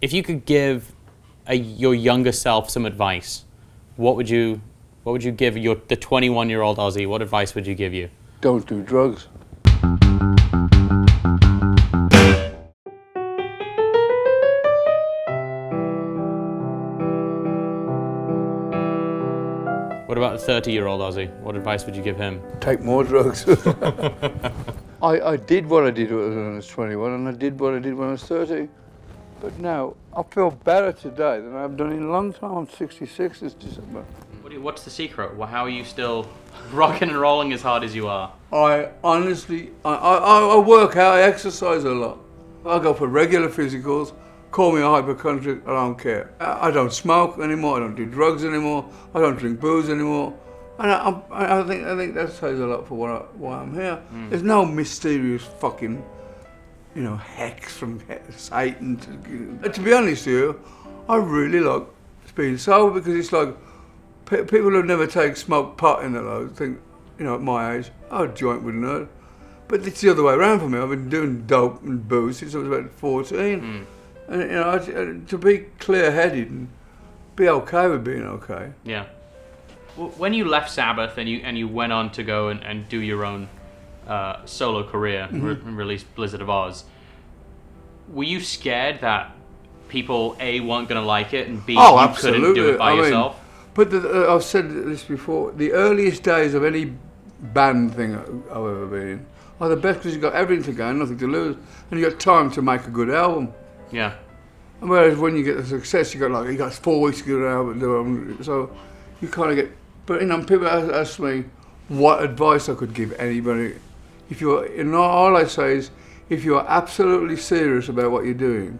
If you could give your younger self some advice, what would you give the 21-year-old Ozzy? What advice would you give you? Don't do drugs. What about the 30-year-old Ozzy? What advice would you give him? Take more drugs. I did what I did when I was 21, and I did what I did when I was 30. But now, I feel better today than I've done in a long time. I'm 66 this December. What's the secret? Well, how are you still rocking and rolling as hard as you are? I honestly, I work out, I exercise a lot. I go for regular physicals, call me a hypochondriac, I don't care. I don't smoke anymore, I don't do drugs anymore, I don't drink booze anymore. And I think that says a lot for why I'm here. There's no mysterious fucking, hex from Satan. To be honest with you, I really like being sober because it's like people who never smoked pot in their lives think, at my age, a joint wouldn't hurt. But it's the other way around for me. I've been doing dope and booze since I was about 14. And to be clear-headed and be okay with being okay. Yeah. When you left Sabbath and you went on to go and do your own solo career and release Blizzard of Oz, were you scared that people A, weren't going to like it, and B, you couldn't do it by yourself? But I've said this before, the earliest days of any band thing I've ever been in are the best because you've got everything to gain, nothing to lose, and you've got time to make a good album. Yeah. And whereas when you get the success, you got 4 weeks to get an album, so you kind of get. But people ask me what advice I could give anybody. All I say is, if you are absolutely serious about what you're doing,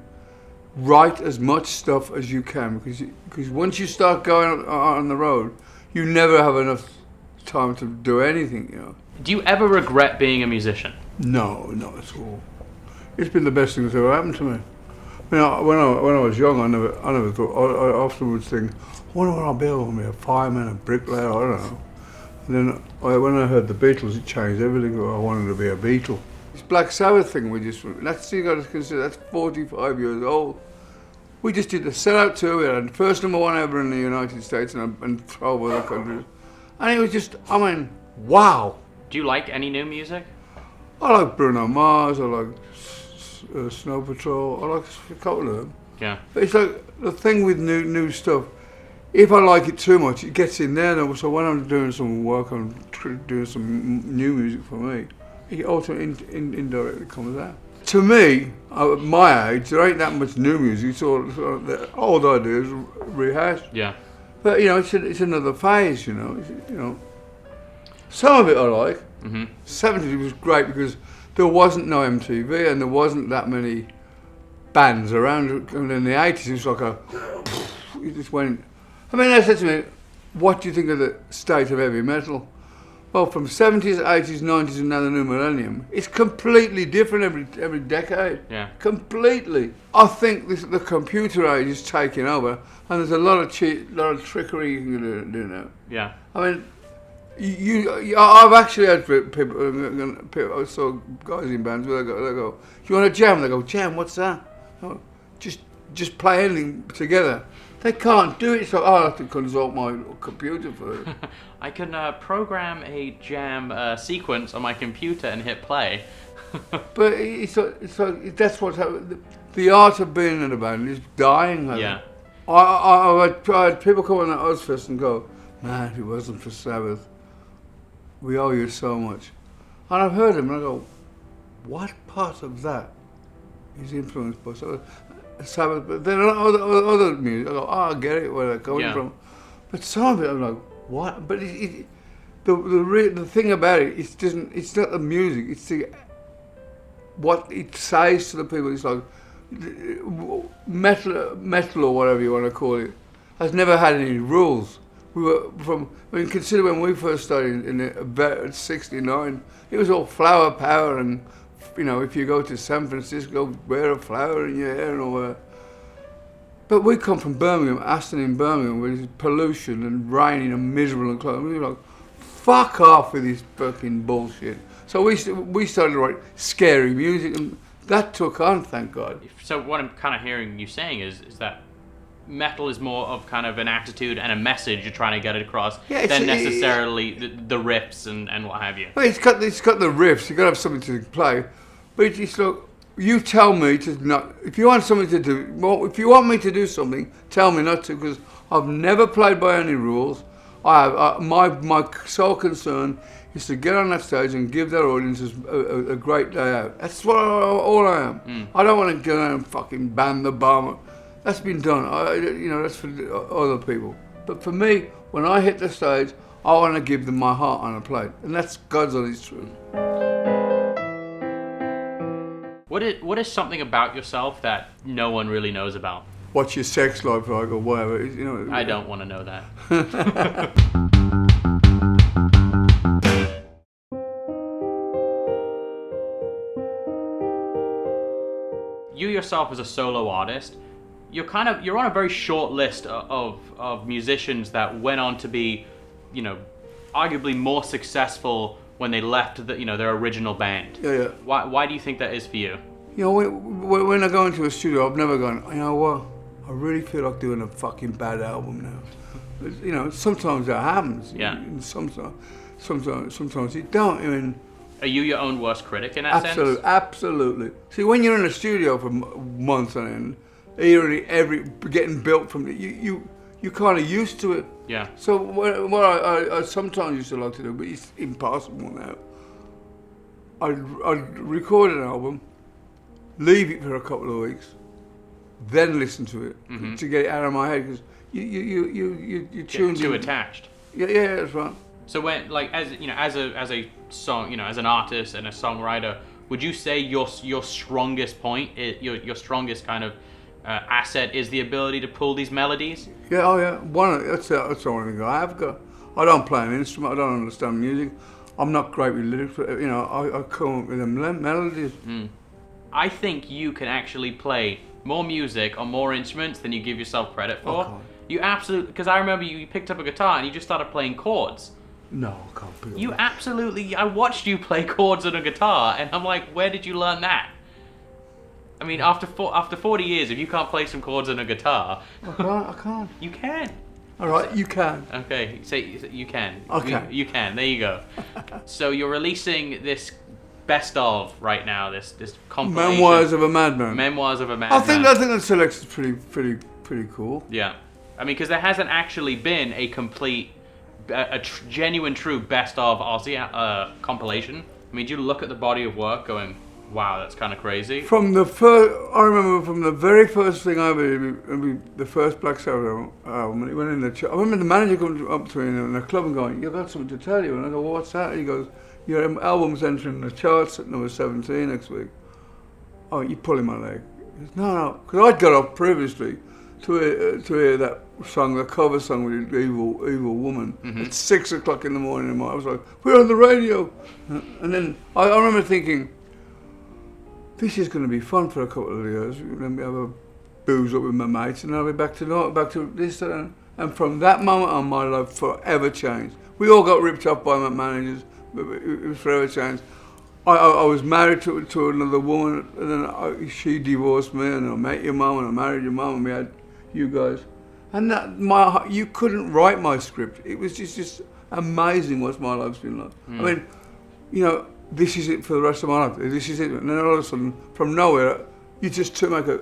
write as much stuff as you can because once you start going on the road, you never have enough time to do anything. Do you ever regret being a musician? No, not at all. It's been the best thing that's ever happened to me. When I was young, I never thought. I often would think, I wonder what I'll be able to be, a fireman, a bricklayer, I don't know. And then when I heard the Beatles, it changed everything. I wanted to be a Beatle. This Black Sabbath thing, you got to consider, that's 45 years old. We just did the sellout tour, we had the first #1 ever in the United States and 12 other countries. And it was just, wow. Do you like any new music? I like Bruno Mars, I like Snow Patrol, I like a couple of them. Yeah. But it's like the thing with new stuff, if I like it too much, it gets in there. So when I'm doing some work, I'm doing some new music for me, it also indirectly comes out. To me, at my age, there ain't that much new music. It's all the old ideas rehashed. Yeah. But it's another phase. Some of it I like. 70s was great because there wasn't no MTV and there wasn't that many bands around. And in the 80s, it was like it just went. They said to me, "What do you think of the state of heavy metal?" Well, from 70s, 80s, 90s, and now the new millennium, it's completely different every decade. Yeah. Completely. I think the computer age is taking over, and there's a lot of trickery you can do now. Yeah. I've actually had people. I saw guys in bands where they go, "Do you want to jam?" They go, "Jam? What's that?" Oh, just play anything together. They can't do it, so I have to consult my computer for it. I can program a jam sequence on my computer and hit play. But it's like that's what's happening. The art of being in a band is dying. Yeah. I had people come on at Ozfest and go, "Man, if it wasn't for Sabbath, we owe you so much." And I've heard them and I go, what part of that is influenced by Sabbath? But then other music, I go, I get it where they're coming from. But some of it, I'm like, what? But the thing about it, it's not the music, it's what it says to the people. It's like metal or whatever you want to call it has never had any rules. Consider when we first started in about '69, it was all flower power, and if you go to San Francisco, wear a flower in your hair and all that. But we come from Birmingham, Aston in Birmingham, where there's pollution and raining and miserable and close. We were like, fuck off with this fucking bullshit. So we started to write scary music, and that took on, thank God. So what I'm kind of hearing you saying is that metal is more of kind of an attitude and a message you're trying to get it across than necessarily the riffs and what have you. Well, it's got the riffs. You got to have something to play, but it's look. You tell me to not. If you want something to do, well, if you want me to do something, tell me not to, because I've never played by any rules. My sole concern is to get on that stage and give their audiences a great day out. That's what all I am. I don't want to go out and fucking ban the bomber. That's been done. That's for other people. But for me, when I hit the stage, I want to give them my heart on a plate, and that's God's honest truth. What is something about yourself that no one really knows about? What's your sex life like, or whatever? I don't want to know that. You yourself as a solo artist, you're on a very short list of musicians that went on to be, arguably more successful when they left their original band. Yeah. Why do you think that is for you? When I go into a studio, I've never gone, you know what, I really feel like doing a fucking bad album now. Sometimes that happens. Yeah. And sometimes you don't. I mean, are you your own worst critic in that sense? Absolutely. See, when you're in a studio for months on end, you're getting built from you're kind of used to it. Yeah. So what I sometimes used to like to do, but it's impossible now. I'd record an album, leave it for a couple of weeks, then listen to it to get it out of my head, because you tuned too in. attached. Yeah, that's right. So when, as a song, as an artist and a songwriter, would you say your strongest point, your strongest kind of asset is the ability to pull these melodies? Yeah, that's the only thing I have got. I don't play an instrument. I don't understand music. I'm not great with lyrics, but I come up with the melodies. I think you can actually play more music on more instruments than you give yourself credit for. Okay. You absolutely, because I remember you picked up a guitar and you just started playing chords. No, I can't pick it up. You absolutely, I watched you play chords on a guitar, and I'm like, where did you learn that? I mean, after 40 years, if you can't play some chords on a guitar... I can't. You can. All right, you can. Okay, say you can. Okay. You can, there you go. So you're releasing this best of right now, this compilation. Memoirs of a Madman. Memoirs of a Madman. I think that selection's pretty cool. Yeah. I mean, because there hasn't actually been a complete, genuine, true best of Ozzy compilation. I mean, do you look at the body of work going, wow, that's kind of crazy? I remember from the very first thing I ever did, the first Black Sabbath album, and he went in the I remember the manager coming up to me in the club and going, "You've got something to tell you." And I go, "Well, what's that?" And he goes, "Your album's entering the charts at number 17 next week." "Oh, you're pulling my leg." He goes, No, because I'd got up previously to hear that song, the cover song with the evil woman, at 6 o'clock in the morning. And I was like, "We're on the radio." And then I remember thinking, this is going to be fun for a couple of years. Let me have a booze up with my mates, and I'll be back to this. And from that moment on, my life forever changed. We all got ripped off by my managers, but it was forever changed. I was married to another woman, and then she divorced me, and I met your mum, and I married your mum, and we had you guys. And you couldn't write my script. It was just amazing what my life's been like. I mean, this is it for the rest of my life. This is it. And then all of a sudden, from nowhere, you just make a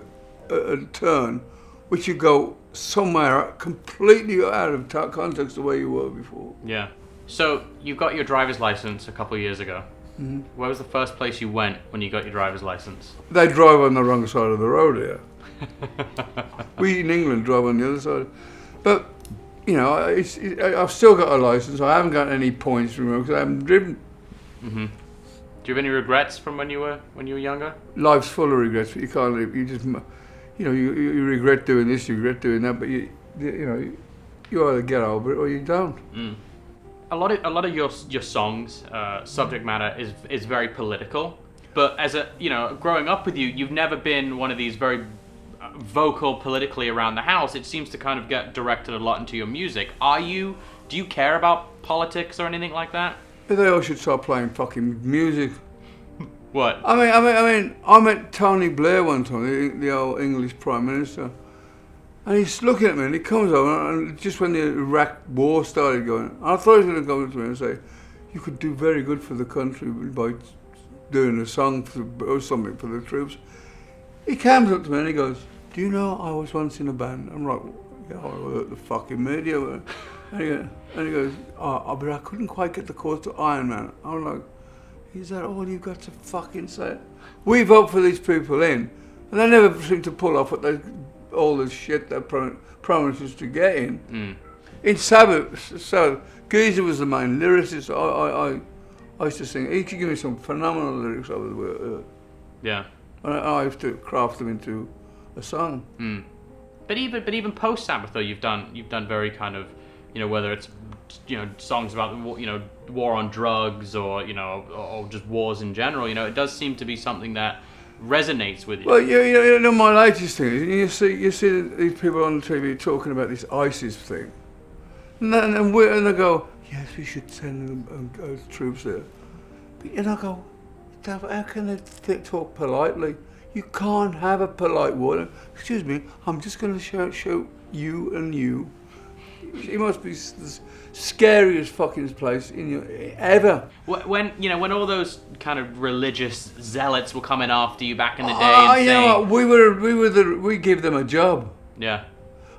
turn, which you go somewhere completely out of context the way you were before. Yeah. So you got your driver's license a couple of years ago. Mm-hmm. Where was the first place you went when you got your driver's license? They drive on the wrong side of the road here. We in England drive on the other side. But, I've still got a license. I haven't got any points from it because I haven't driven. Mm-hmm. Do you have any regrets from when you were younger? Life's full of regrets, but you can't live. You just, you regret doing this, you regret doing that, but you either get over it or you don't. Mm. A lot of your songs, subject matter is very political. But as growing up with you, you've never been one of these very vocal politically around the house. It seems to kind of get directed a lot into your music. Do you care about politics or anything like that? They all should start playing fucking music. What? I met Tony Blair one time, the old English Prime Minister, and he's looking at me, and he comes over, and just when the Iraq War started going, I thought he was going to come to me and say, "You could do very good for the country by doing a song or something for the troops." He comes up to me and he goes, "Do you know I was once in a band?" I'm like, "Yeah, I heard the fucking media." And he goes, "Oh, but I couldn't quite get the chords to Iron Man." I'm like, "Is that all you've got to fucking say?" We vote for these people in, and they never seem to pull off all the shit they promised us to get in. In Sabbath, Geezer was the main lyricist. I used to sing. He could give me some phenomenal lyrics over the word. Yeah. And I used to craft them into a song. But even post Sabbath though, you've done very kind of, whether it's songs about war on drugs or or just wars in general. It does seem to be something that resonates with you. Well, my latest thing is you see these people on the TV talking about this ISIS thing, and they go, "Yes, we should send troops there." But I go, how can they talk politely? You can't have a polite word. "Excuse me, I'm just going to show you and you." It must be the scariest fucking place ever. When all those kind of religious zealots were coming after you back in the day and saying, we give them a job. Yeah.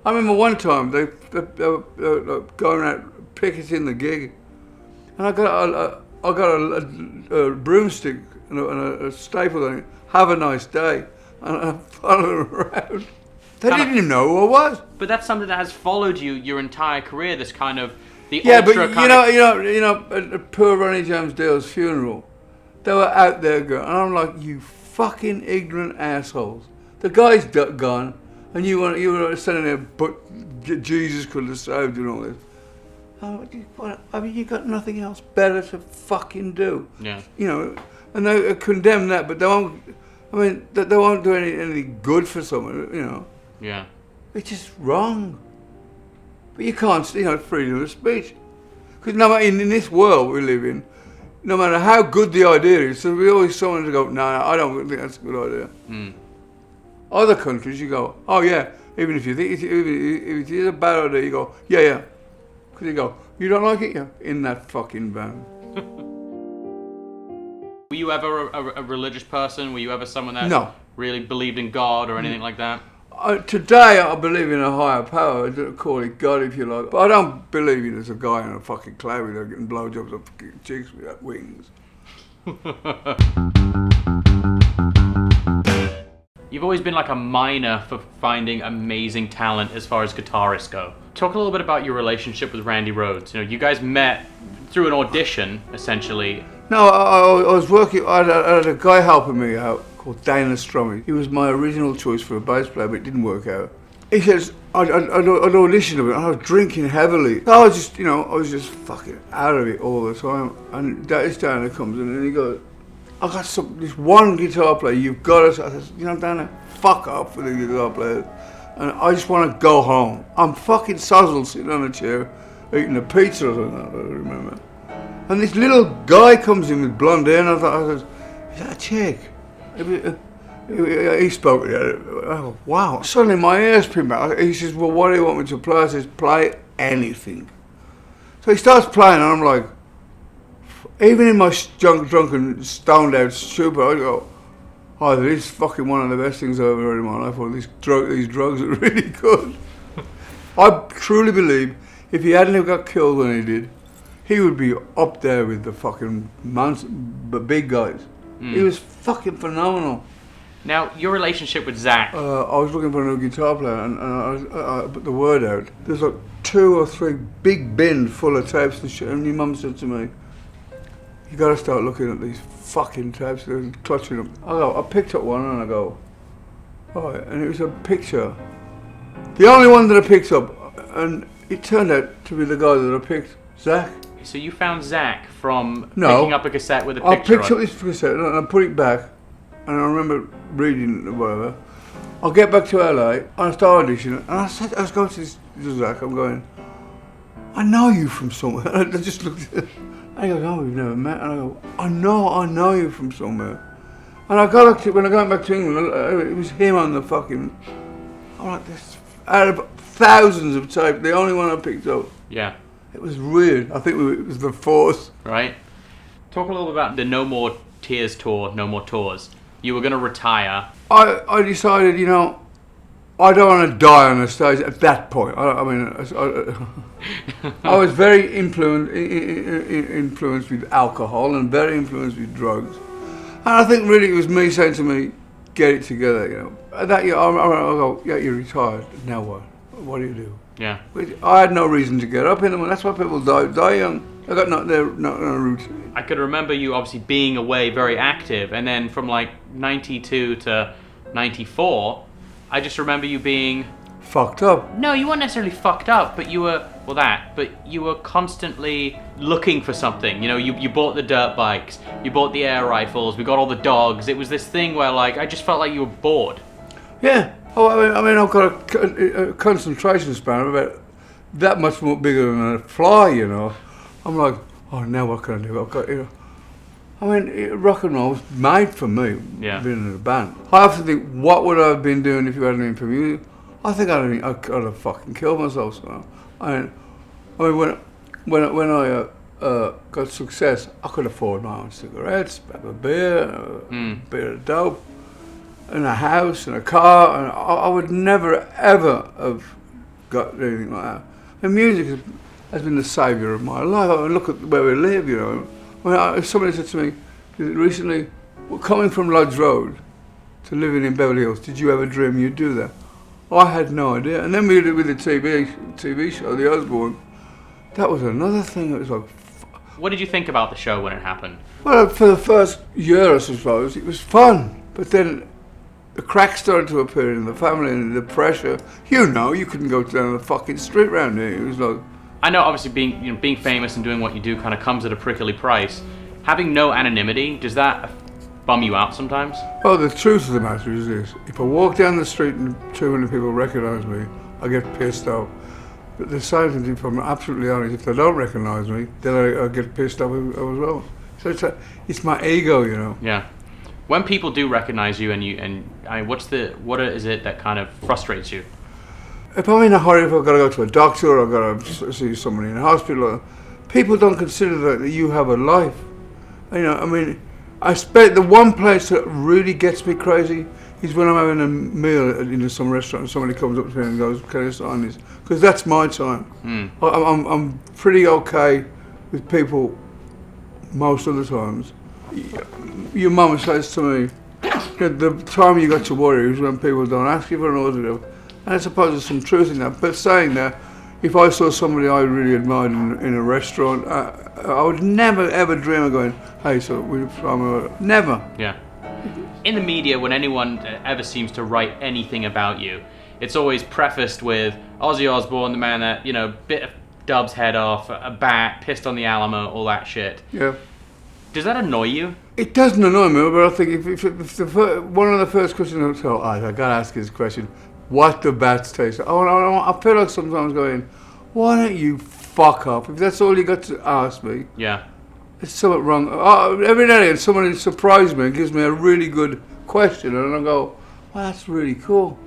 I remember one time they were going out picketing the gig, and I got a broomstick and a staple on it. "Have a nice day," and I followed them around. They didn't even know who I was. But that's something that has followed you your entire career. This kind of at poor Ronnie James Dale's funeral, they were out there going, and I'm like, "You fucking ignorant assholes! The guy's gone, and you were standing there, but Jesus could have saved you and all this." You got nothing else better to fucking do. Yeah. And they condemn that, but they won't. They won't do any good for someone. Yeah. It's just wrong. But you can't, freedom of speech. Because in this world we live in, no matter how good the idea is, there'll be always someone to go, "No, I don't think that's a good idea." Other countries, you go, "Oh yeah," even if you think if it is a bad idea, you go, "Yeah." Because you go, "You don't like it? Yeah, in that fucking van." Were you ever a religious person? Were you ever someone that No. really believed in God or anything like that? Today I believe in a higher power. I don't call it God if you like, but I don't believe there's a guy in a fucking cloud with getting blowjobs off chicks with wings. You've always been like a miner for finding amazing talent as far as guitarists go. Talk a little bit about your relationship with Randy Rhoads. You guys met through an audition, essentially. No, I was working. I had a guy helping me out called Dana Strummy. He was my original choice for a bass player, but it didn't work out. He says I'd auditioned a bit. I was drinking heavily. I was just fucking out of it all the time. And this Dana comes in and he goes, "I got this one guitar player. You've got to." I says, "Dana, fuck off with the guitar players. And I just want to go home. I'm fucking sozzled sitting on a chair eating a pizza or something, I remember. And this little guy comes in with blonde hair, and I thought, "Is that a chick?" He spoke. Oh, wow. Suddenly my ears pinned back. He says, "Well, what do you want me to play?" I says, "Play anything." So he starts playing, and I'm like, even in my drunken, stoned out stupor, I go, "Oh, this is fucking one of the best things I've ever heard in my life. Or these drugs are really good." I truly believe if he hadn't have got killed when he did, he would be up there with the fucking big guys. He was fucking phenomenal. Now, your relationship with Zach. I was looking for a new guitar player, and I put the word out. There's like 2 or 3 big bins full of tapes and shit, and your mum said to me, "You gotta start looking at these fucking tapes." They're clutching them. I picked up one and I go, "Oh," and it was a picture. The only one that I picked up, and it turned out to be the guy that I picked, Zach. So you found Zach from picking up a cassette with a picture I picked on up this cassette and I put it back, and I remember reading whatever. I get back to LA and I start auditioning, and I was going to this Zach. I'm going, "I know you from somewhere." And I just looked at him, and he goes, "Oh, we've never met." And I go, I know you from somewhere." And I got up to, when I got back to England, it was him on the fucking, I'm like, this, out of thousands of tapes, the only one I picked up. Yeah. It was weird. I think it was the Force. Right. Talk a little bit about the No More Tears tour, No More Tours. You were going to retire. I decided, you know, I don't want to die on the stage at that point. I was very influenced with alcohol and very influenced with drugs. And I think really it was me saying to me, get it together, you know. At that year, I go, yeah, you're retired. Now what? What do you do? Yeah. I had no reason to get up in them, and that's why people die young. I got no routine. I could remember you obviously being away very active, and then from like 92 to 94, I just remember you being... Fucked up. No, you weren't necessarily fucked up, but you were, but you were constantly looking for something. You know, you bought the dirt bikes, you bought the air rifles, we got all the dogs. It was this thing where like, I just felt like you were bored. Yeah. Oh, I mean, I've got a concentration span of about that much more bigger than a fly, you know. I'm like, oh, now what can I do? I've got, you know. I mean, rock and roll was made for me, being in a band. I have to think, what would I have been doing if you hadn't been for music? I think I'd have fucking killed myself. So. I mean, when I got success, I could afford my own cigarettes, a beer, a bit of dope, and a house and a car, and I would never ever have got anything like that. And music has been the saviour of my life. I mean, look at where we live, you know. I mean, somebody said to me recently, well, coming from Lodge Road to living in Beverly Hills, did you ever dream you'd do that? I had no idea. And then we did it with the TV show, The Osbourne. That was another thing. It was like... What did you think about the show when it happened? Well, for the first year, I suppose, it was fun. But then the cracks started to appear in the family and the pressure. You know, you couldn't go down the fucking street round here. It was like... I know, obviously, being famous and doing what you do kind of comes at a prickly price. Having no anonymity, does that bum you out sometimes? Well, the truth of the matter is this. If I walk down the street and too many people recognise me, I get pissed off. But the same thing, if I'm absolutely honest, if they don't recognise me, then I get pissed off as well. So it's my ego, you know. Yeah. When people do recognise you, what is it that kind of frustrates you? If I'm in a hurry, if I've got to go to a doctor or I've got to see somebody in a hospital, people don't consider that you have a life. You know, I mean, the one place that really gets me crazy is when I'm having a meal in some restaurant and somebody comes up to me and goes, can I sign this? Because that's my time. I'm pretty okay with people most of the times. Your mum says to me, the time you got to worry is when people don't ask you for an order. And I suppose there's some truth in that. But saying that, if I saw somebody I really admired in a restaurant, I would never ever dream of going, hey, so we're from never. Yeah. In the media, when anyone ever seems to write anything about you, it's always prefaced with Ozzy Osbourne, the man that, you know, bit of Dub's head off, a bat, pissed on the Alamo, all that shit. Yeah. Does that annoy you? It doesn't annoy me, but I think if one of the first questions I got to ask is this question, what do bats taste like? I feel like sometimes going, why don't you fuck up? If that's all you got to ask me, yeah, there's something wrong. Every day someone surprises me and gives me a really good question, and I go, well, that's really cool.